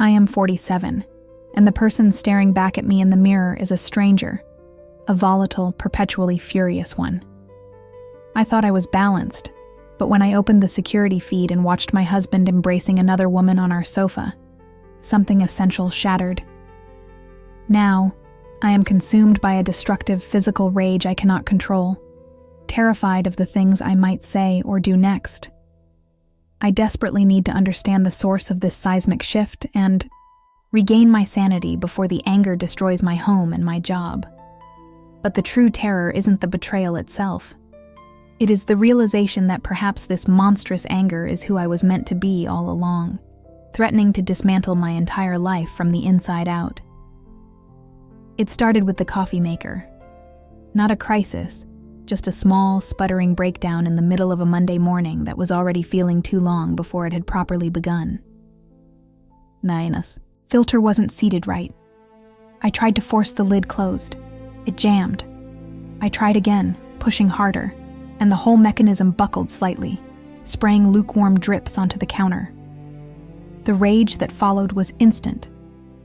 I am 47, and the person staring back at me in the mirror is a stranger, a volatile, perpetually furious one. I thought I was balanced, but when I opened the security feed and watched my husband embracing another woman on our sofa, something essential shattered. Now, I am consumed by a destructive physical rage I cannot control, terrified of the things I might say or do next. I desperately need to understand the source of this seismic shift and regain my sanity before the anger destroys my home and my job. But the true terror isn't the betrayal itself. It is the realization that perhaps this monstrous anger is who I was meant to be all along, threatening to dismantle my entire life from the inside out. It started with the coffee maker. Not a crisis, just a small, sputtering breakdown in the middle of a Monday morning that was already feeling too long before it had properly begun. Filter wasn't seated right. I tried to force the lid closed. It jammed. I tried again, pushing harder, and the whole mechanism buckled slightly, spraying lukewarm drips onto the counter. The rage that followed was instant,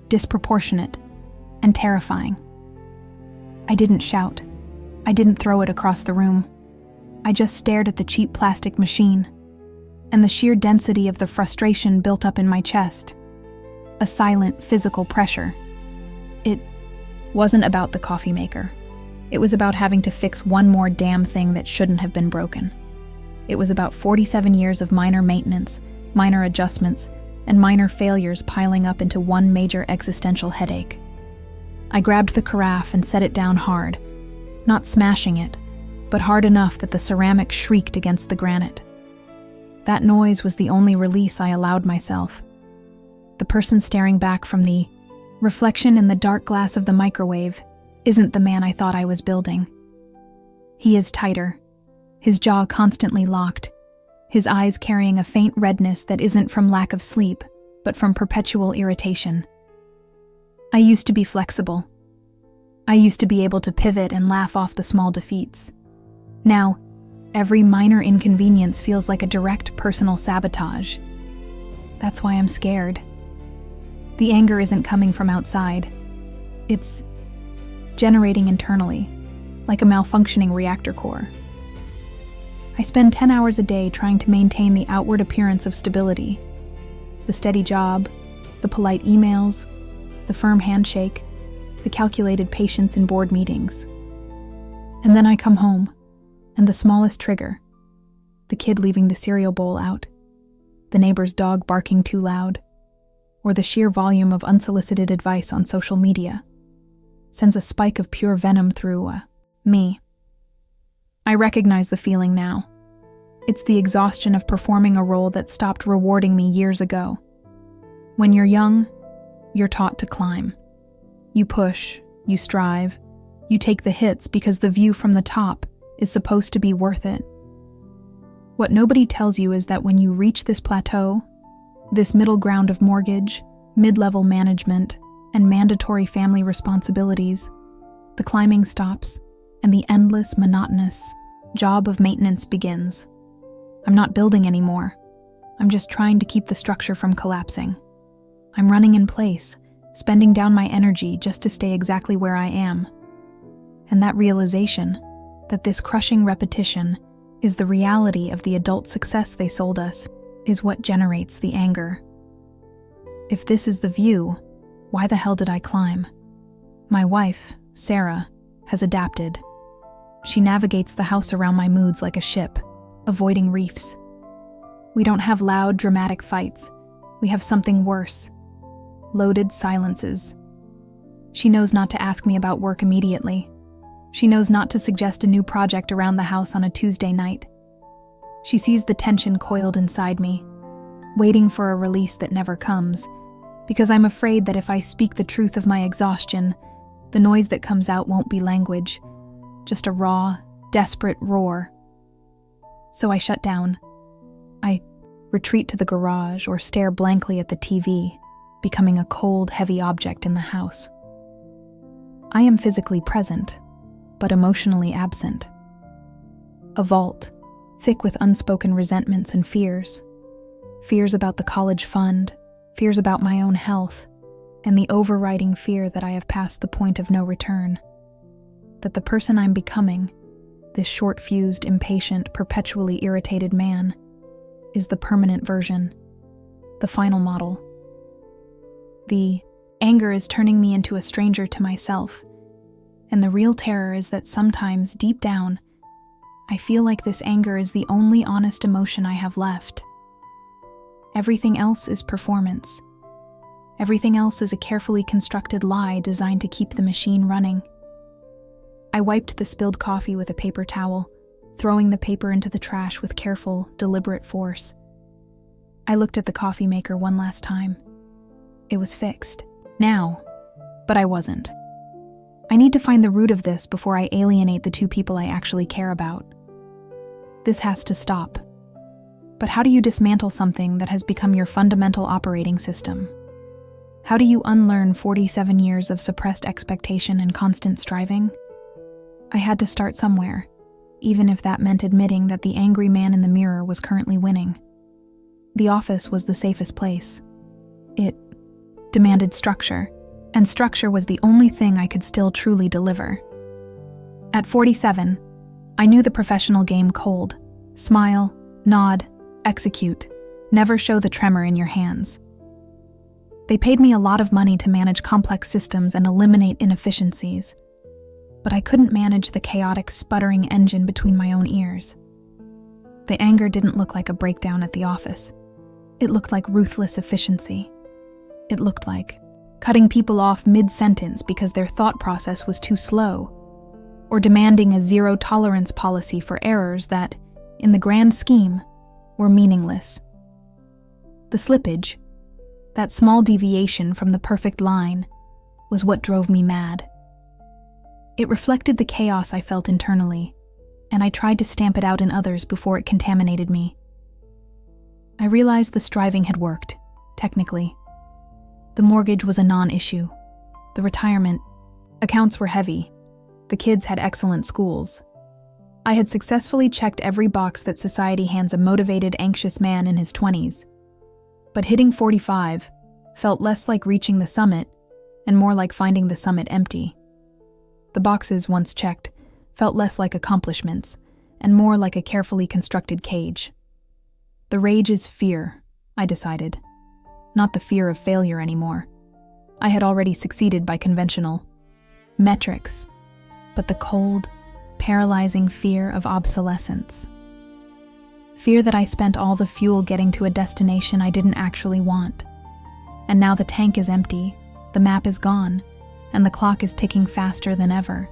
disproportionate, and terrifying. I didn't shout. I didn't throw it across the room. I just stared at the cheap plastic machine, and the sheer density of the frustration built up in my chest. A silent, physical pressure. It wasn't about the coffee maker. It was about having to fix one more damn thing that shouldn't have been broken. It was about 47 years of minor maintenance, minor adjustments, and minor failures piling up into one major existential headache. I grabbed the carafe and set it down hard, not smashing it, but hard enough that the ceramic shrieked against the granite. That noise was the only release I allowed myself. The person staring back from the reflection in the dark glass of the microwave isn't the man I thought I was building. He is tighter, his jaw constantly locked, his eyes carrying a faint redness that isn't from lack of sleep, but from perpetual irritation. I used to be flexible. I used to be able to pivot and laugh off the small defeats. Now, every minor inconvenience feels like a direct personal sabotage. That's why I'm scared. The anger isn't coming from outside. It's generating internally, like a malfunctioning reactor core. I spend 10 hours a day trying to maintain the outward appearance of stability. The steady job, the polite emails, the firm handshake, the calculated patience in board meetings. And then I come home, and the smallest trigger, the kid leaving the cereal bowl out, the neighbor's dog barking too loud, or the sheer volume of unsolicited advice on social media, sends a spike of pure venom through me. I recognize the feeling now. It's the exhaustion of performing a role that stopped rewarding me years ago. When you're young, you're taught to climb. You push, you strive, you take the hits because the view from the top is supposed to be worth it. What nobody tells you is that when you reach this plateau, this middle ground of mortgage, mid-level management, and mandatory family responsibilities, the climbing stops, and the endless, monotonous job of maintenance begins. I'm not building anymore. I'm just trying to keep the structure from collapsing. I'm running in place, spending down my energy just to stay exactly where I am. And that realization, that this crushing repetition is the reality of the adult success they sold us, is what generates the anger. If this is the view, why the hell did I climb? My wife, Sarah, has adapted. She navigates the house around my moods like a ship, avoiding reefs. We don't have loud, dramatic fights. We have something worse. Loaded silences. She knows not to ask me about work immediately. She knows not to suggest a new project around the house on a Tuesday night. She sees the tension coiled inside me, waiting for a release that never comes, because I'm afraid that if I speak the truth of my exhaustion, the noise that comes out won't be language, just a raw, desperate roar. So I shut down. I retreat to the garage or stare blankly at the TV, becoming a cold, heavy object in the house. I am physically present, but emotionally absent. A vault, thick with unspoken resentments and fears. Fears about the college fund, fears about my own health, and the overriding fear that I have passed the point of no return. That the person I'm becoming, this short-fused, impatient, perpetually irritated man, is the permanent version, the final model. The anger is turning me into a stranger to myself, and the real terror is that sometimes, deep down, I feel like this anger is the only honest emotion I have left. Everything else is performance. Everything else is a carefully constructed lie designed to keep the machine running. I wiped the spilled coffee with a paper towel, throwing the paper into the trash with careful, deliberate force. I looked at the coffee maker one last time. It was fixed. Now, but I wasn't. I need to find the root of this before I alienate the two people I actually care about. This has to stop. But how do you dismantle something that has become your fundamental operating system? How do you unlearn 47 years of suppressed expectation and constant striving? I had to start somewhere, even if that meant admitting that the angry man in the mirror was currently winning. The office was the safest place. It demanded structure, and structure was the only thing I could still truly deliver. At 47, I knew the professional game cold. Smile, nod, execute, never show the tremor in your hands. They paid me a lot of money to manage complex systems and eliminate inefficiencies, but I couldn't manage the chaotic, sputtering engine between my own ears. The anger didn't look like a breakdown at the office. It looked like ruthless efficiency. It looked like cutting people off mid-sentence because their thought process was too slow, or demanding a zero-tolerance policy for errors that, in the grand scheme, were meaningless. The slippage, that small deviation from the perfect line, was what drove me mad. It reflected the chaos I felt internally, and I tried to stamp it out in others before it contaminated me. I realized the striving had worked, technically. The mortgage was a non-issue. The retirement accounts were heavy. The kids had excellent schools. I had successfully checked every box that society hands a motivated, anxious man in his 20s. But hitting 45 felt less like reaching the summit and more like finding the summit empty. The boxes, once checked, felt less like accomplishments and more like a carefully constructed cage. The rage is fear, I decided. Not the fear of failure anymore. I had already succeeded by conventional metrics, but the cold, paralyzing fear of obsolescence. Fear that I spent all the fuel getting to a destination I didn't actually want. And now the tank is empty, the map is gone, and the clock is ticking faster than ever,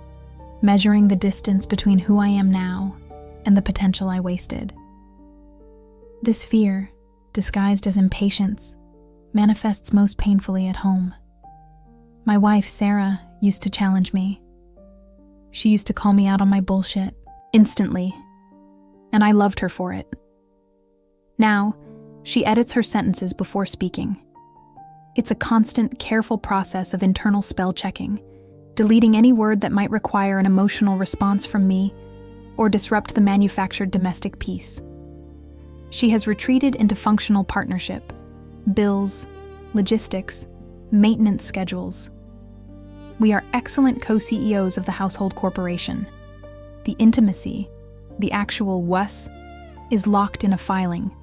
measuring the distance between who I am now and the potential I wasted. This fear, disguised as impatience, manifests most painfully at home. My wife, Sarah, used to challenge me. She used to call me out on my bullshit, instantly, and I loved her for it. Now, she edits her sentences before speaking. It's a constant, careful process of internal spell checking, deleting any word that might require an emotional response from me or disrupt the manufactured domestic peace. She has retreated into functional partnership, bills, logistics, maintenance schedules. We are excellent co-CEOs of the household corporation. The intimacy, the actual wuss, is locked in a filing,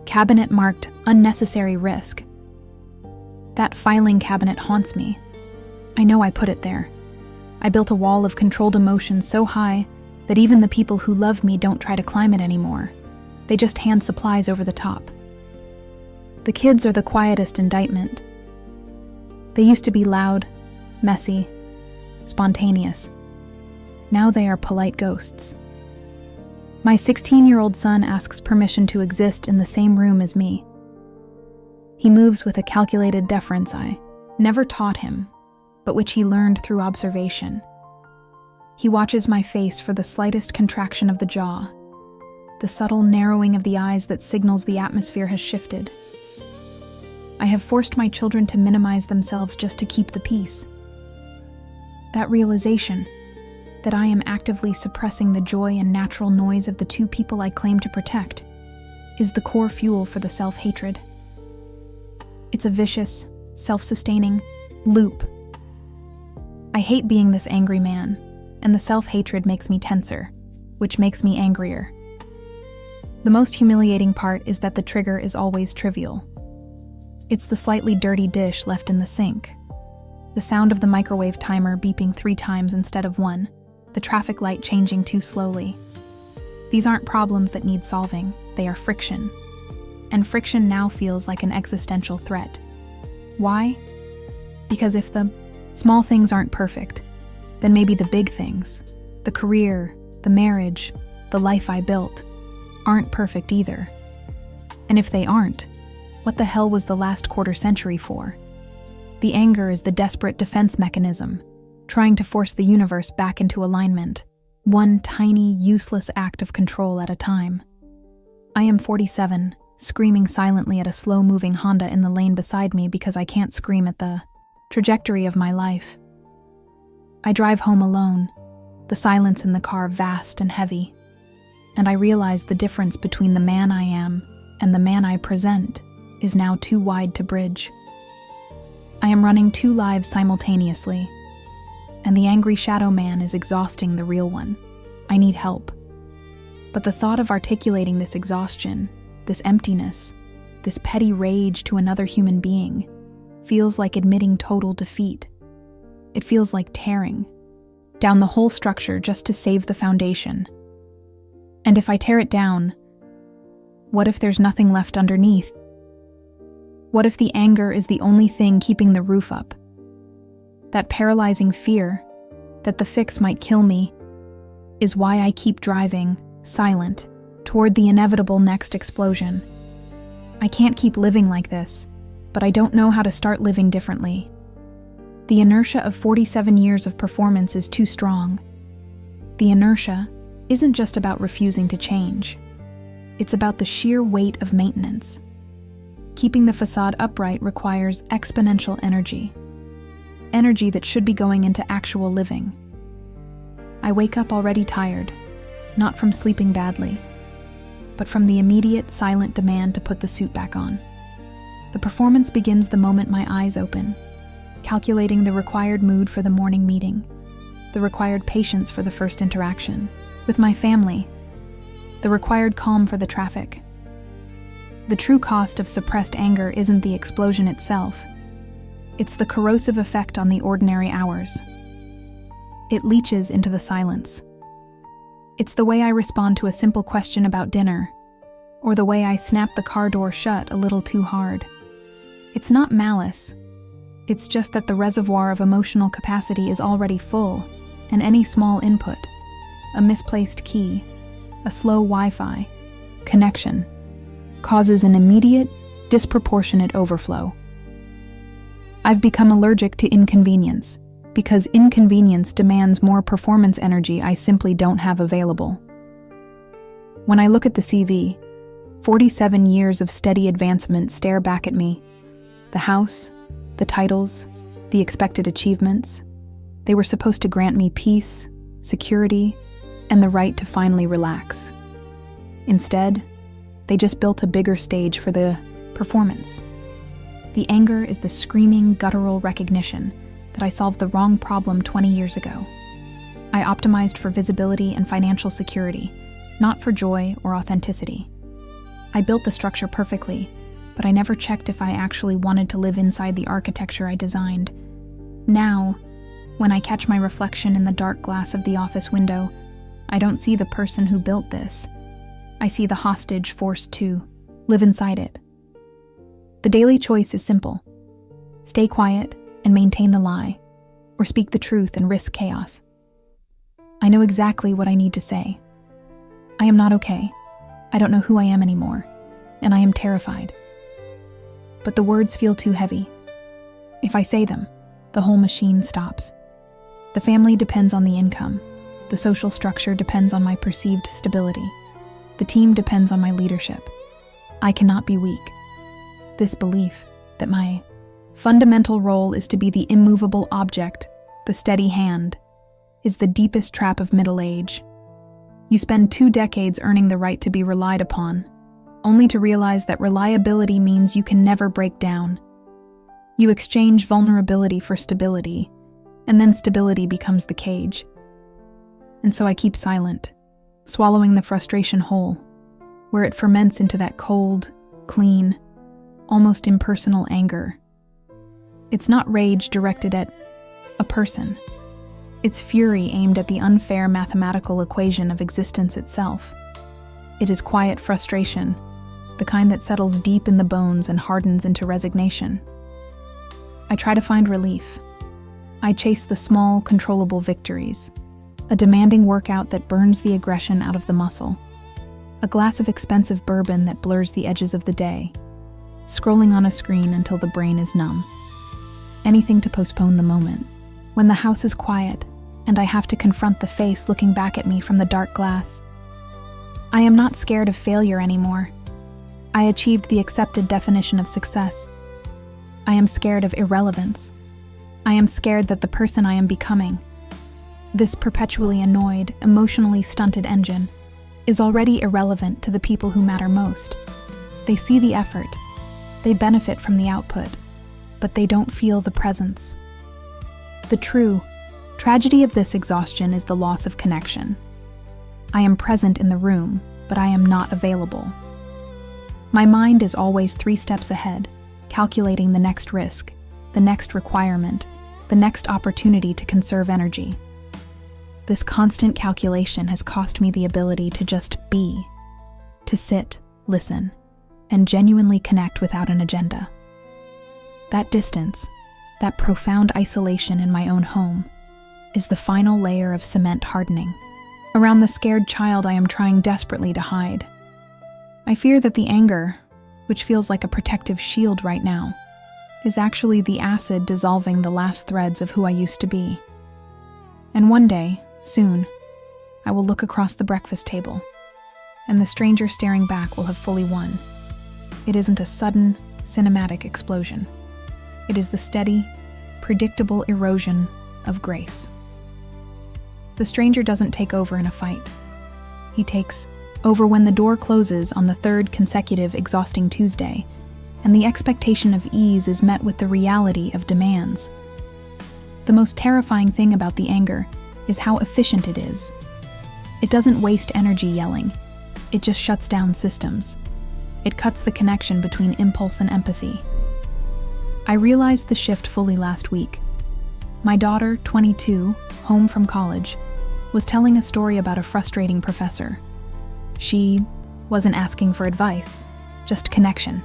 cabinet marked unnecessary risk. That filing cabinet haunts me. I know I put it there. I built a wall of controlled emotions so high that even the people who love me don't try to climb it anymore. They just hand supplies over the top. The kids are the quietest indictment. They used to be loud, messy, spontaneous. Now they are polite ghosts. My 16-year-old son asks permission to exist in the same room as me. He moves with a calculated deference I never taught him, but which he learned through observation. He watches my face for the slightest contraction of the jaw, the subtle narrowing of the eyes that signals the atmosphere has shifted. I have forced my children to minimize themselves just to keep the peace. That realization, that I am actively suppressing the joy and natural noise of the two people I claim to protect, is the core fuel for the self-hatred. It's a vicious, self-sustaining loop. I hate being this angry man, and the self-hatred makes me tenser, which makes me angrier. The most humiliating part is that the trigger is always trivial. It's the slightly dirty dish left in the sink, the sound of the microwave timer beeping 3 times instead of 1, the traffic light changing too slowly. These aren't problems that need solving, they are friction. And friction now feels like an existential threat. Why? Because if the small things aren't perfect, then maybe the big things, the career, the marriage, the life I built, aren't perfect either. And if they aren't, what the hell was the last quarter century for? The anger is the desperate defense mechanism, trying to force the universe back into alignment, one tiny, useless act of control at a time. I am 47, screaming silently at a slow-moving Honda in the lane beside me because I can't scream at the trajectory of my life. I drive home alone, the silence in the car vast and heavy, and I realize the difference between the man I am and the man I present is now too wide to bridge. I am running 2 lives simultaneously, and the angry shadow man is exhausting the real one. I need help. But the thought of articulating this exhaustion, this emptiness, this petty rage to another human being feels like admitting total defeat. It feels like tearing down the whole structure just to save the foundation. And if I tear it down, what if there's nothing left underneath? What if the anger is the only thing keeping the roof up? That paralyzing fear that the fix might kill me is why I keep driving, silent, toward the inevitable next explosion. I can't keep living like this, but I don't know how to start living differently. The inertia of 47 years of performance is too strong. The inertia isn't just about refusing to change. It's about the sheer weight of maintenance. Keeping the facade upright requires exponential energy. Energy that should be going into actual living. I wake up already tired, not from sleeping badly, but from the immediate, silent demand to put the suit back on. The performance begins the moment my eyes open, calculating the required mood for the morning meeting, the required patience for the first interaction with my family, the required calm for the traffic. The true cost of suppressed anger isn't the explosion itself. It's the corrosive effect on the ordinary hours. It leaches into the silence. It's the way I respond to a simple question about dinner, or the way I snap the car door shut a little too hard. It's not malice. It's just that the reservoir of emotional capacity is already full, and any small input, a misplaced key, a slow Wi-Fi connection, causes an immediate, disproportionate overflow. I've become allergic to inconvenience, because inconvenience demands more performance energy I simply don't have available. When I look at the CV, 47 years of steady advancement stare back at me. The house, the titles, the expected achievements, they were supposed to grant me peace, security, and the right to finally relax. Instead, they just built a bigger stage for the performance. The anger is the screaming, guttural recognition that I solved the wrong problem 20 years ago. I optimized for visibility and financial security, not for joy or authenticity. I built the structure perfectly, but I never checked if I actually wanted to live inside the architecture I designed. Now, when I catch my reflection in the dark glass of the office window, I don't see the person who built this. I see the hostage forced to live inside it. The daily choice is simple. Stay quiet and maintain the lie, or speak the truth and risk chaos. I know exactly what I need to say. I am not okay. I don't know who I am anymore, and I am terrified. But the words feel too heavy. If I say them, the whole machine stops. The family depends on the income. The social structure depends on my perceived stability. The team depends on my leadership. I cannot be weak. This belief that my fundamental role is to be the immovable object, the steady hand, is the deepest trap of middle age. You spend 2 decades earning the right to be relied upon, only to realize that reliability means you can never break down, You exchange vulnerability for stability, and then stability becomes the cage. And so I keep silent, swallowing the frustration whole, where it ferments into that cold, clean, almost impersonal anger. It's not rage directed at a person. It's fury aimed at the unfair mathematical equation of existence itself. It is quiet frustration, the kind that settles deep in the bones and hardens into resignation. I try to find relief. I chase the small, controllable victories, a demanding workout that burns the aggression out of the muscle, a glass of expensive bourbon that blurs the edges of the day, scrolling on a screen until the brain is numb. Anything to postpone the moment. When the house is quiet, and I have to confront the face looking back at me from the dark glass. I am not scared of failure anymore. I achieved the accepted definition of success. I am scared of irrelevance. I am scared that the person I am becoming, this perpetually annoyed, emotionally stunted engine, is already irrelevant to the people who matter most. They see the effort, they benefit from the output, but they don't feel the presence. The true tragedy of this exhaustion is the loss of connection. I am present in the room, but I am not available. My mind is always 3 steps ahead, calculating the next risk, the next requirement, the next opportunity to conserve energy. This constant calculation has cost me the ability to just be, to sit, listen, and genuinely connect without an agenda. That distance, that profound isolation in my own home, is the final layer of cement hardening. Around the scared child I am trying desperately to hide. I fear that the anger, which feels like a protective shield right now, is actually the acid dissolving the last threads of who I used to be. And one day, soon, I will look across the breakfast table, and the stranger staring back will have fully won. It isn't a sudden, cinematic explosion. It is the steady, predictable erosion of grace. The stranger doesn't take over in a fight. He takes over when the door closes on the 3rd consecutive exhausting Tuesday, and the expectation of ease is met with the reality of demands. The most terrifying thing about the anger is how efficient it is. It doesn't waste energy yelling. It just shuts down systems. It cuts the connection between impulse and empathy. I realized the shift fully last week. My daughter, 22, home from college, was telling a story about a frustrating professor. She wasn't asking for advice, just connection.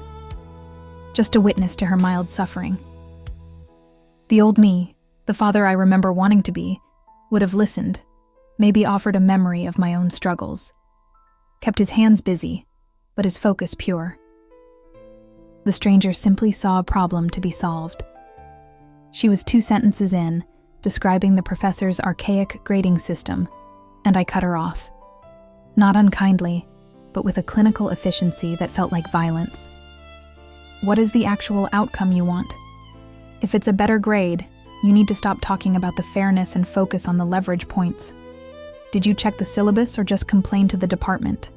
Just a witness to her mild suffering. The old me, the father I remember wanting to be, would have listened, maybe offered a memory of my own struggles. Kept his hands busy, but his focus pure. The stranger simply saw a problem to be solved. She was 2 sentences in, describing the professor's archaic grading system, and I cut her off. Not unkindly, but with a clinical efficiency that felt like violence. What is the actual outcome you want? If it's a better grade, you need to stop talking about the fairness and focus on the leverage points. Did you check the syllabus or just complain to the department?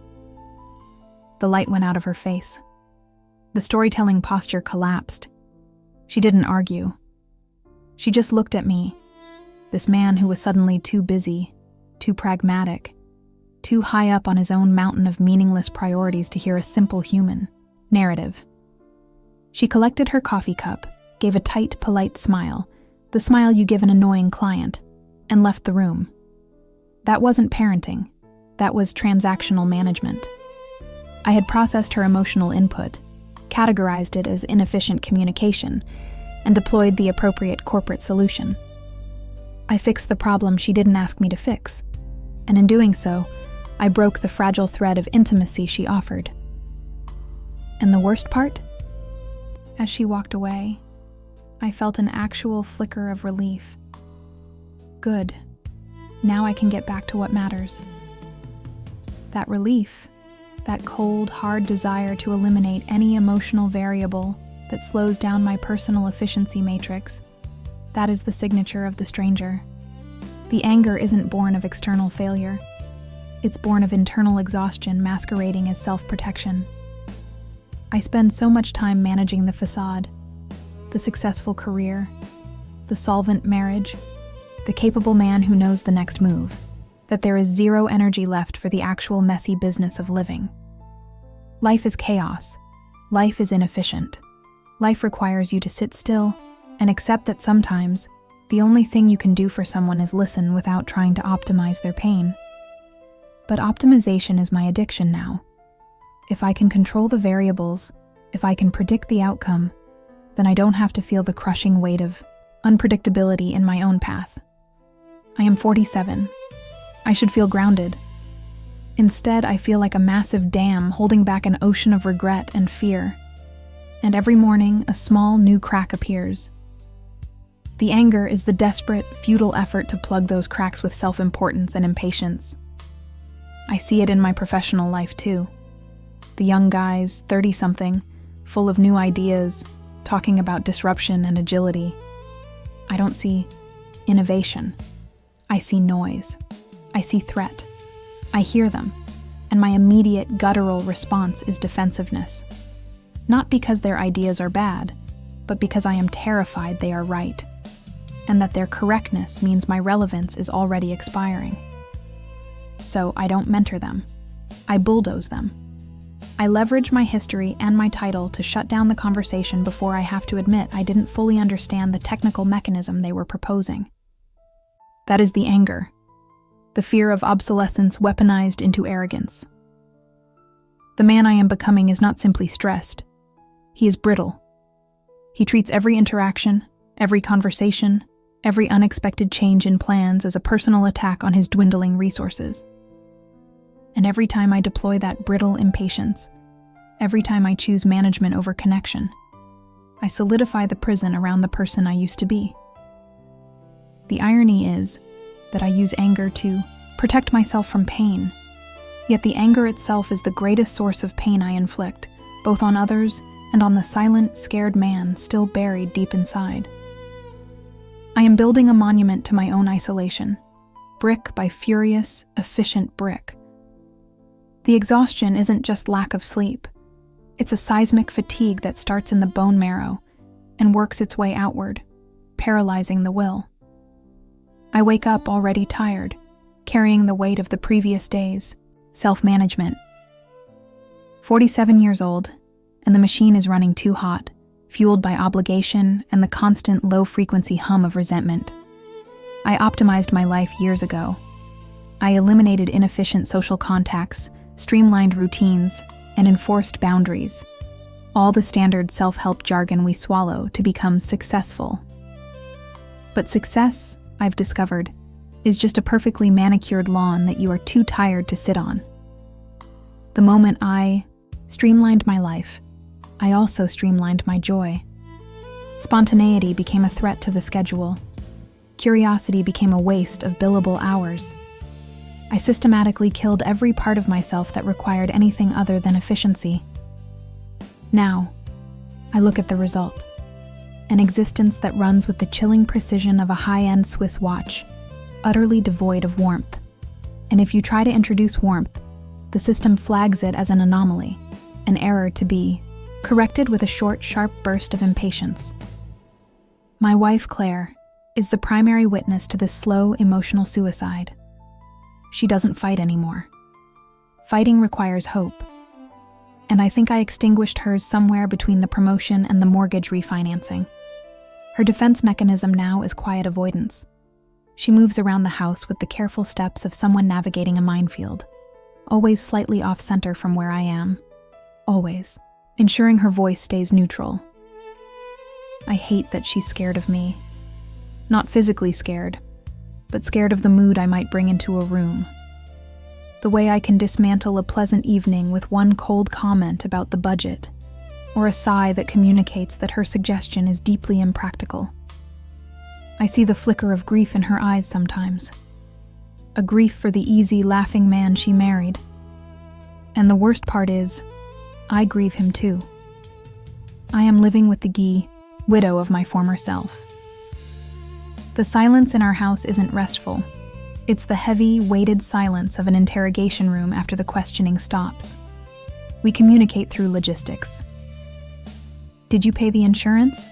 The light went out of her face. The storytelling posture collapsed. She didn't argue. She just looked at me, this man who was suddenly too busy, too pragmatic, too high up on his own mountain of meaningless priorities to hear a simple human narrative. She collected her coffee cup, gave a tight, polite smile, the smile you give an annoying client, and left the room. That wasn't parenting. That was transactional management. I had processed her emotional input, categorized it as inefficient communication, and deployed the appropriate corporate solution. I fixed the problem she didn't ask me to fix, and in doing so, I broke the fragile thread of intimacy she offered. And the worst part? As she walked away, I felt an actual flicker of relief. Good. Now I can get back to what matters. That relief, that cold, hard desire to eliminate any emotional variable that slows down my personal efficiency matrix, that is the signature of the stranger. The anger isn't born of external failure. It's born of internal exhaustion masquerading as self-protection. I spend so much time managing the facade, the successful career, the solvent marriage, the capable man who knows the next move, that there is zero energy left for the actual messy business of living. Life is chaos. Life is inefficient. Life requires you to sit still and accept that sometimes the only thing you can do for someone is listen without trying to optimize their pain. But optimization is my addiction now. If I can control the variables, if I can predict the outcome, then I don't have to feel the crushing weight of unpredictability in my own path. I am 47. I should feel grounded. Instead, I feel like a massive dam holding back an ocean of regret and fear. And every morning, a small new crack appears. The anger is the desperate, futile effort to plug those cracks with self-importance and impatience. I see it in my professional life too. The young guys, 30-something, full of new ideas, talking about disruption and agility. I don't see innovation. I see noise. I see threat. I hear them, and my immediate guttural response is defensiveness. Not because their ideas are bad, but because I am terrified they are right, and that their correctness means my relevance is already expiring. So I don't mentor them. I bulldoze them. I leverage my history and my title to shut down the conversation before I have to admit I didn't fully understand the technical mechanism they were proposing. That is the anger. The fear of obsolescence weaponized into arrogance. The man I am becoming is not simply stressed. He is brittle. He treats every interaction, every conversation, every unexpected change in plans as a personal attack on his dwindling resources. And every time I deploy that brittle impatience, every time I choose management over connection, I solidify the prison around the person I used to be. The irony is that I use anger to protect myself from pain, yet the anger itself is the greatest source of pain I inflict, both on others and on the silent, scared man still buried deep inside. I am building a monument to my own isolation, brick by furious, efficient brick. The exhaustion isn't just lack of sleep. It's a seismic fatigue that starts in the bone marrow and works its way outward, paralyzing the will. I wake up already tired, carrying the weight of the previous day's self-management. 47 years old, and the machine is running too hot, fueled by obligation and the constant low-frequency hum of resentment. I optimized my life years ago. I eliminated inefficient social contacts, streamlined routines, and enforced boundaries. All the standard self-help jargon we swallow to become successful. But success, I've discovered, is just a perfectly manicured lawn that you are too tired to sit on. The moment I streamlined my life, I also streamlined my joy. Spontaneity became a threat to the schedule. Curiosity became a waste of billable hours. I systematically killed every part of myself that required anything other than efficiency. Now, I look at the result. An existence that runs with the chilling precision of a high-end Swiss watch, utterly devoid of warmth. And if you try to introduce warmth, the system flags it as an anomaly, an error to be corrected with a short, sharp burst of impatience. My wife, Claire, is the primary witness to this slow, emotional suicide. She doesn't fight anymore. Fighting requires hope. And I think I extinguished hers somewhere between the promotion and the mortgage refinancing. Her defense mechanism now is quiet avoidance. She moves around the house with the careful steps of someone navigating a minefield, always slightly off-center from where I am. Always, ensuring her voice stays neutral. I hate that she's scared of me. Not physically scared, but scared of the mood I might bring into a room. The way I can dismantle a pleasant evening with one cold comment about the budget, or a sigh that communicates that her suggestion is deeply impractical. I see the flicker of grief in her eyes sometimes. A grief for the easy, laughing man she married. And the worst part is, I grieve him too. I am living with the Guy, widow of my former self. The silence in our house isn't restful. It's the heavy, weighted silence of an interrogation room after the questioning stops. We communicate through logistics. Did you pay the insurance?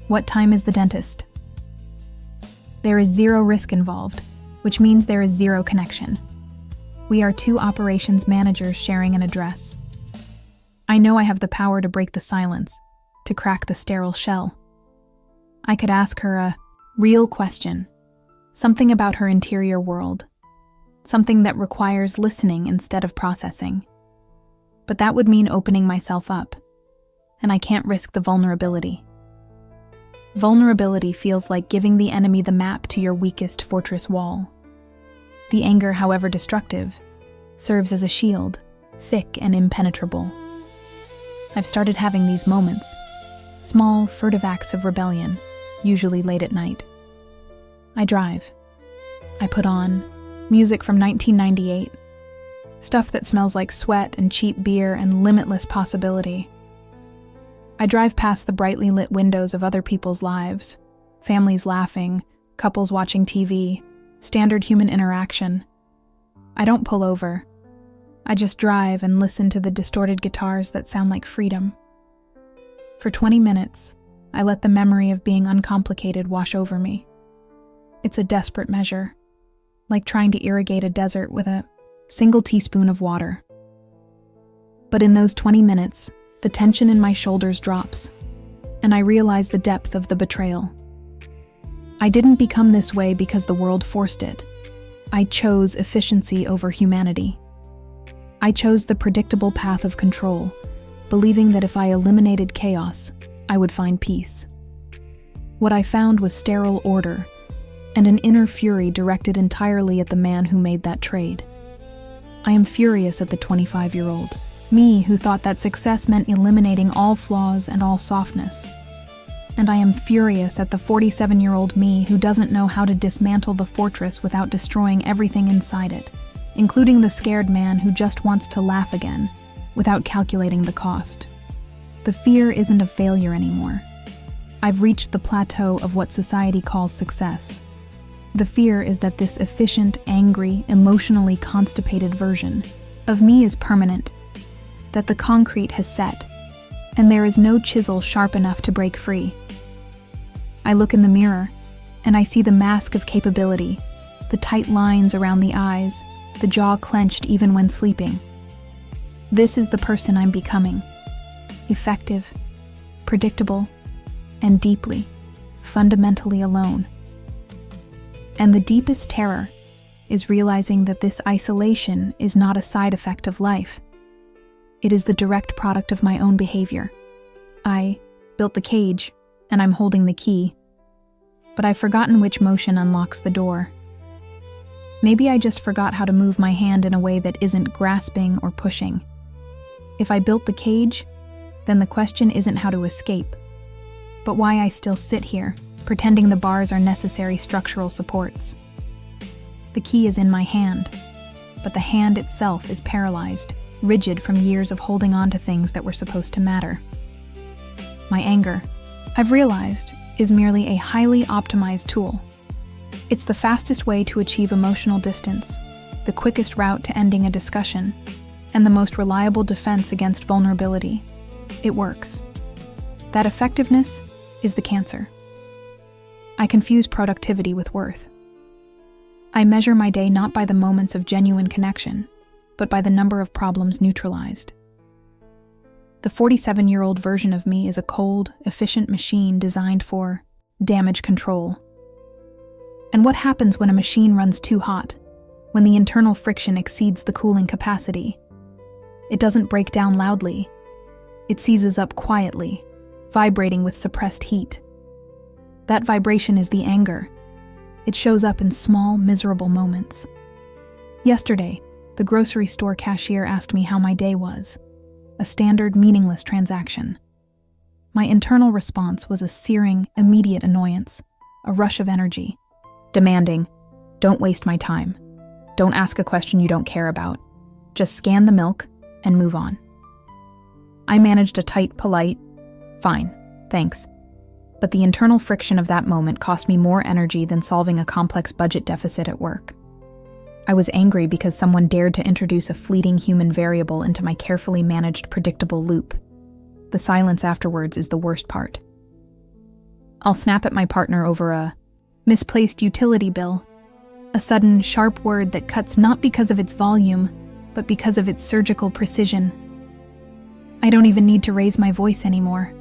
What time is the dentist? There is zero risk involved, which means there is zero connection. We are two operations managers sharing an address. I know I have the power to break the silence, to crack the sterile shell. I could ask her a real question, something about her interior world, something that requires listening instead of processing. But that would mean opening myself up, and I can't risk the vulnerability. Vulnerability feels like giving the enemy the map to your weakest fortress wall. The anger, however destructive, serves as a shield, thick and impenetrable. I've started having these moments, small, furtive acts of rebellion, usually late at night. I drive. I put on music from 1998, stuff that smells like sweat and cheap beer and limitless possibility. I drive past the brightly lit windows of other people's lives, families laughing, couples watching TV, standard human interaction. I don't pull over. I just drive and listen to the distorted guitars that sound like freedom. For 20 minutes, I let the memory of being uncomplicated wash over me. It's a desperate measure, like trying to irrigate a desert with a single teaspoon of water. But in those 20 minutes, the tension in my shoulders drops, and I realize the depth of the betrayal. I didn't become this way because the world forced it. I chose efficiency over humanity. I chose the predictable path of control, believing that if I eliminated chaos, I would find peace. What I found was sterile order, and an inner fury directed entirely at the man who made that trade. I am furious at the 25-year-old, me who thought that success meant eliminating all flaws and all softness. And I am furious at the 47-year-old me who doesn't know how to dismantle the fortress without destroying everything inside it, including the scared man who just wants to laugh again, without calculating the cost. The fear isn't a failure anymore. I've reached the plateau of what society calls success. The fear is that this efficient, angry, emotionally constipated version of me is permanent, that the concrete has set, and there is no chisel sharp enough to break free. I look in the mirror, and I see the mask of capability, the tight lines around the eyes, the jaw clenched even when sleeping. This is the person I'm becoming. Effective, predictable, and deeply, fundamentally alone. And the deepest terror is realizing that this isolation is not a side effect of life. It is the direct product of my own behavior. I built the cage, and I'm holding the key. But I've forgotten which motion unlocks the door. Maybe I just forgot how to move my hand in a way that isn't grasping or pushing. If I built the cage, then the question isn't how to escape, but why I still sit here, pretending the bars are necessary structural supports. The key is in my hand, but the hand itself is paralyzed, rigid from years of holding on to things that were supposed to matter. My anger, I've realized, is merely a highly optimized tool. It's the fastest way to achieve emotional distance, the quickest route to ending a discussion, and the most reliable defense against vulnerability. It works. That effectiveness is the cancer. I confuse productivity with worth. I measure my day not by the moments of genuine connection, but by the number of problems neutralized. The 47-year-old version of me is a cold, efficient machine designed for damage control. And what happens when a machine runs too hot, when the internal friction exceeds the cooling capacity? It doesn't break down loudly. It seizes up quietly, vibrating with suppressed heat. That vibration is the anger. It shows up in small, miserable moments. Yesterday, the grocery store cashier asked me how my day was, a standard, meaningless transaction. My internal response was a searing, immediate annoyance, a rush of energy, demanding, "Don't waste my time. Don't ask a question you don't care about. Just scan the milk and move on." I managed a tight, polite, "Fine, thanks." But the internal friction of that moment cost me more energy than solving a complex budget deficit at work. I was angry because someone dared to introduce a fleeting human variable into my carefully managed, predictable loop. The silence afterwards is the worst part. I'll snap at my partner over a misplaced utility bill, a sudden, sharp word that cuts not because of its volume, but because of its surgical precision. I don't even need to raise my voice anymore.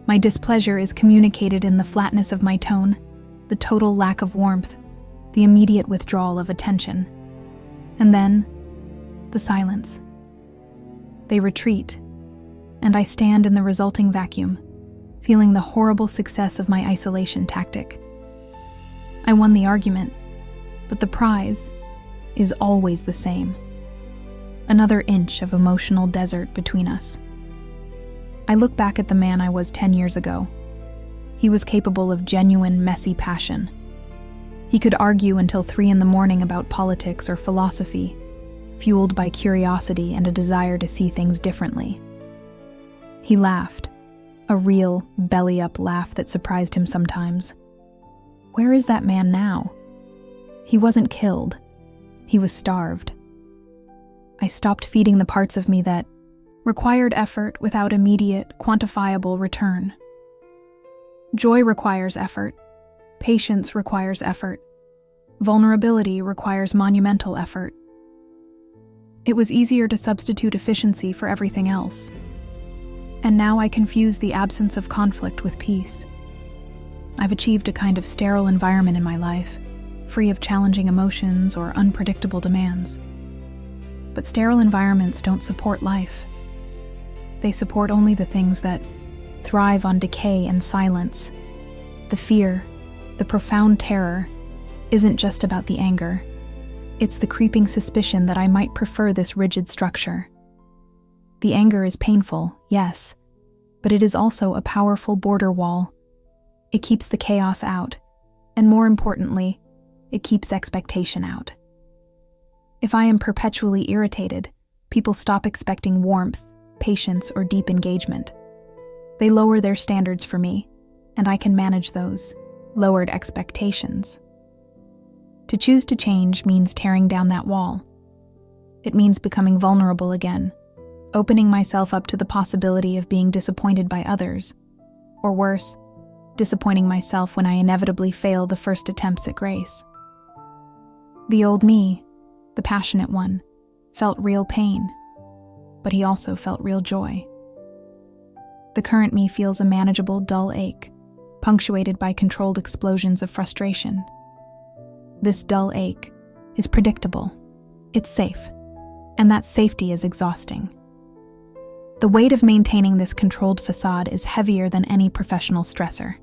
My displeasure is communicated in the flatness of my tone, the total lack of warmth, the immediate withdrawal of attention. And then, the silence. They retreat, and I stand in the resulting vacuum, feeling the horrible success of my isolation tactic. I won the argument, but the prize is always the same. Another inch of emotional desert between us. I look back at the man I was 10 years ago. He was capable of genuine, messy passion. He could argue until 3 a.m. about politics or philosophy, fueled by curiosity and a desire to see things differently. He laughed, a real, belly-up laugh that surprised him sometimes. Where is that man now? He wasn't killed. He was starved. I stopped feeding the parts of me that required effort without immediate, quantifiable return. Joy requires effort. Patience requires effort. Vulnerability requires monumental effort. It was easier to substitute efficiency for everything else. And now I confuse the absence of conflict with peace. I've achieved a kind of sterile environment in my life, free of challenging emotions or unpredictable demands. But sterile environments don't support life. They support only the things that thrive on decay and silence. The fear, the profound terror, isn't just about the anger. It's the creeping suspicion that I might prefer this rigid structure. The anger is painful, yes, but it is also a powerful border wall. It keeps the chaos out, and more importantly, it keeps expectation out. If I am perpetually irritated, people stop expecting warmth, patience, or deep engagement. They lower their standards for me, and I can manage those lowered expectations. To choose to change means tearing down that wall. It means becoming vulnerable again, opening myself up to the possibility of being disappointed by others, or worse, disappointing myself when I inevitably fail the first attempts at grace. The old me, the passionate one, felt real pain, but he also felt real joy. The current me feels a manageable, dull ache, punctuated by controlled explosions of frustration. This dull ache is predictable, it's safe, and that safety is exhausting. The weight of maintaining this controlled facade is heavier than any professional stressor.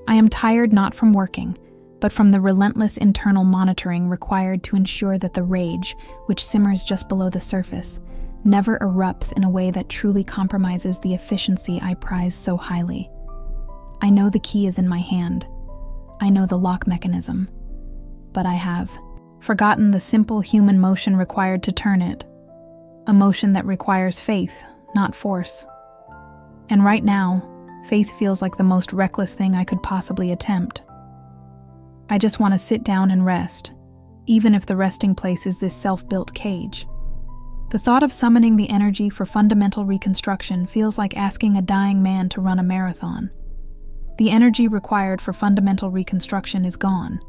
I am tired not from working, but from the relentless internal monitoring required to ensure that the rage, which simmers just below the surface, never erupts in a way that truly compromises the efficiency I prize so highly. I know the key is in my hand. I know the lock mechanism. But I have forgotten the simple human motion required to turn it. A motion that requires faith, not force. And right now, faith feels like the most reckless thing I could possibly attempt. I just want to sit down and rest, even if the resting place is this self-built cage. The thought of summoning the energy for fundamental reconstruction feels like asking a dying man to run a marathon. The energy required for fundamental reconstruction is gone.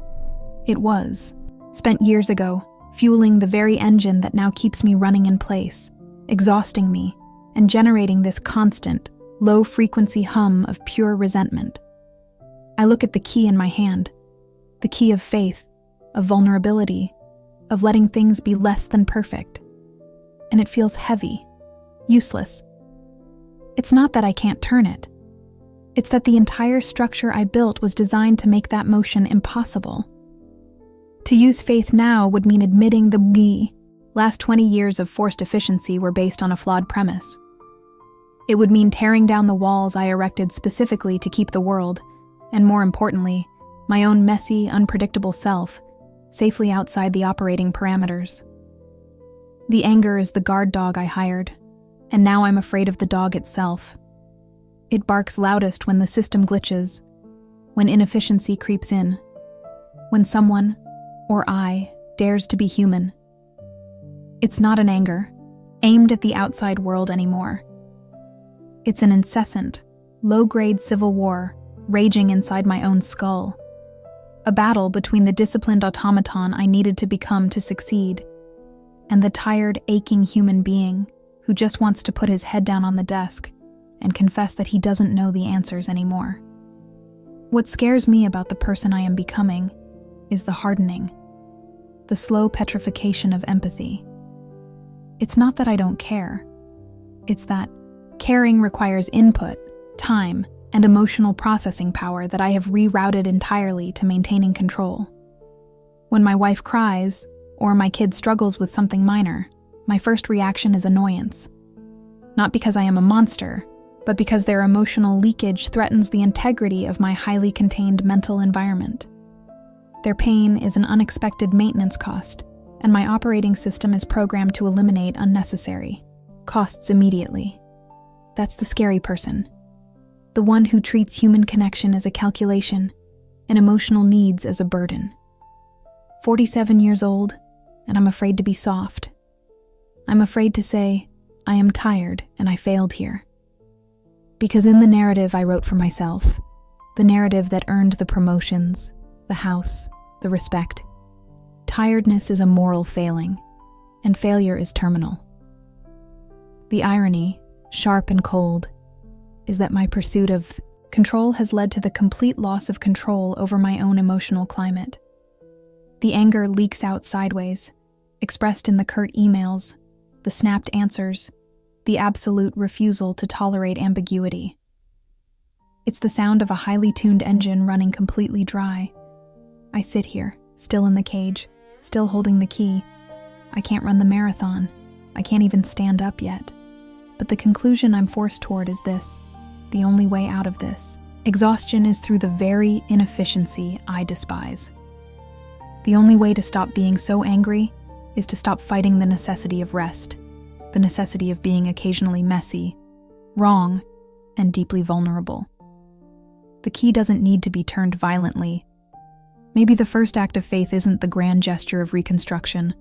It was, spent years ago, fueling the very engine that now keeps me running in place, exhausting me, and generating this constant, low-frequency hum of pure resentment. I look at the key in my hand, the key of faith, of vulnerability, of letting things be less than perfect. And it feels heavy, useless. It's not that I can't turn it. It's that the entire structure I built was designed to make that motion impossible. To use faith now would mean admitting the last 20 years of forced efficiency were based on a flawed premise. It would mean tearing down the walls I erected specifically to keep the world, and more importantly, my own messy, unpredictable self, safely outside the operating parameters. The anger is the guard dog I hired, and now I'm afraid of the dog itself. It barks loudest when the system glitches, when inefficiency creeps in, when someone, or I, dares to be human. It's not an anger, aimed at the outside world anymore. It's an incessant, low-grade civil war raging inside my own skull. A battle between the disciplined automaton I needed to become to succeed, and the tired, aching human being who just wants to put his head down on the desk and confess that he doesn't know the answers anymore. What scares me about the person I am becoming is the hardening, the slow petrification of empathy. It's not that I don't care. It's that caring requires input, time, and emotional processing power that I have rerouted entirely to maintaining control. When my wife cries, or my kid struggles with something minor, my first reaction is annoyance. Not because I am a monster, but because their emotional leakage threatens the integrity of my highly contained mental environment. Their pain is an unexpected maintenance cost, and my operating system is programmed to eliminate unnecessary costs immediately. That's the scary person. The one who treats human connection as a calculation and emotional needs as a burden. 47 years old, and I'm afraid to be soft. I'm afraid to say, I am tired and I failed here. Because in the narrative I wrote for myself, the narrative that earned the promotions, the house, the respect, tiredness is a moral failing, and failure is terminal. The irony, sharp and cold, is that my pursuit of control has led to the complete loss of control over my own emotional climate. The anger leaks out sideways, expressed in the curt emails, the snapped answers, the absolute refusal to tolerate ambiguity. It's the sound of a highly tuned engine running completely dry. I sit here, still in the cage, still holding the key. I can't run the marathon. I can't even stand up yet. But the conclusion I'm forced toward is this: the only way out of this exhaustion is through the very inefficiency I despise. The only way to stop being so angry is to stop fighting the necessity of rest, the necessity of being occasionally messy, wrong, and deeply vulnerable. The key doesn't need to be turned violently. Maybe the first act of faith isn't the grand gesture of reconstruction,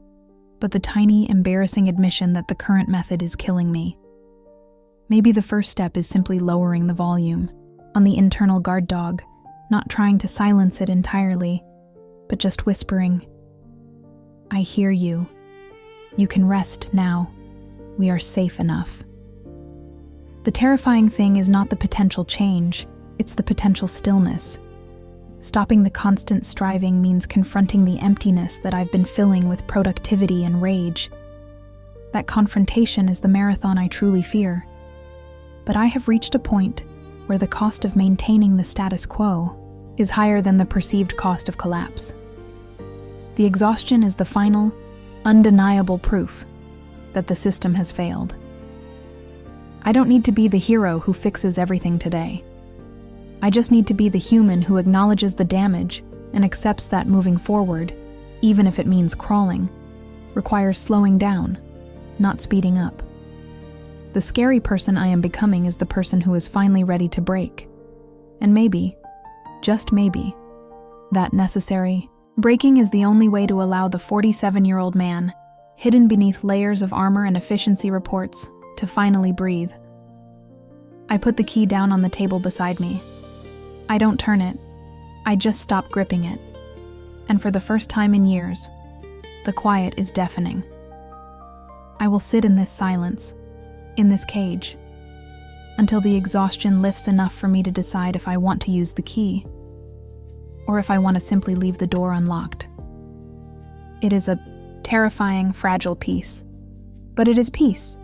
but the tiny, embarrassing admission that the current method is killing me. Maybe the first step is simply lowering the volume on the internal guard dog, not trying to silence it entirely, but just whispering, I hear you. You can rest now. We are safe enough. The terrifying thing is not the potential change, it's the potential stillness. Stopping the constant striving means confronting the emptiness that I've been filling with productivity and rage. That confrontation is the marathon I truly fear. But I have reached a point where the cost of maintaining the status quo is higher than the perceived cost of collapse. The exhaustion is the final, undeniable proof that the system has failed. I don't need to be the hero who fixes everything today. I just need to be the human who acknowledges the damage and accepts that moving forward, even if it means crawling, requires slowing down, not speeding up. The scary person I am becoming is the person who is finally ready to break. And maybe, just maybe, that necessary breaking is the only way to allow the 47-year-old man, hidden beneath layers of armor and efficiency reports, to finally breathe. I put the key down on the table beside me. I don't turn it. I just stop gripping it. And for the first time in years, the quiet is deafening. I will sit in this silence, in this cage, until the exhaustion lifts enough for me to decide if I want to use the key, or if I want to simply leave the door unlocked. It is a terrifying, fragile peace, but it is peace.